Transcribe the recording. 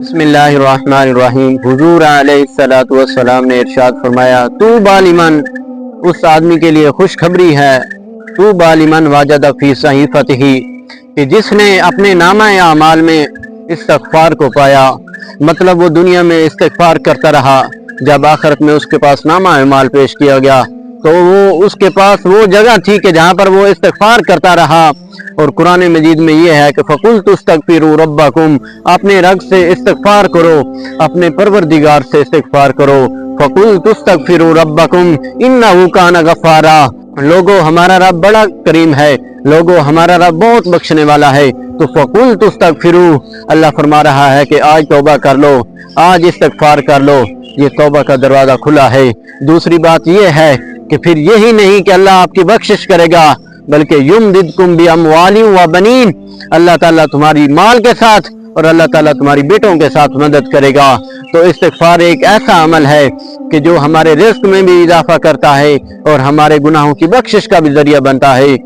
بسم اللہ الرحمن الرحیم۔ حضور علیہ الصلوۃ والسلام نے ارشاد فرمایا، طوبی لمن، اس آدمی کے لیے خوشخبری ہے، طوبی لمن وجد فی صحیفتہ، کہ جس نے اپنے نامہ اعمال میں استغفار کو پایا، مطلب وہ دنیا میں استغفار کرتا رہا، جب آخرت میں اس کے پاس نامہ اعمال پیش کیا گیا تو وہ اس کے پاس وہ جگہ تھی کہ جہاں پر وہ استغفار کرتا رہا۔ اور قرآن مجید میں یہ ہے کہ فَقُلْتُ اسْتَغْفِرُوا رَبَّكُمْ، اپنے رب سے استغفار کرو، اپنے پروردگار سے استغفار کرو۔ فَقُلْتُ اسْتَغْفِرُوا رَبَّكُمْ إِنَّهُ كَانَ غَفَّارًا، لوگو ہمارا رب بڑا کریم ہے، لوگو ہمارا رب بہت بخشنے والا ہے۔ تو فَقُلْتُ اسْتَغْفِرُوا، اللہ فرما رہا ہے کہ آج توبہ کر لو، آج استغفار کر لو، یہ توبہ کا دروازہ کھلا ہے۔ دوسری بات یہ ہے کہ پھر یہی نہیں کہ اللہ آپ کی بخشش کرے گا، بلکہ یمددکم باموال و بنین، اللہ تعالیٰ تمہاری مال کے ساتھ اور اللہ تعالیٰ تمہاری بیٹوں کے ساتھ مدد کرے گا۔ تو استغفار ایک ایسا عمل ہے کہ جو ہمارے رزق میں بھی اضافہ کرتا ہے اور ہمارے گناہوں کی بخشش کا بھی ذریعہ بنتا ہے۔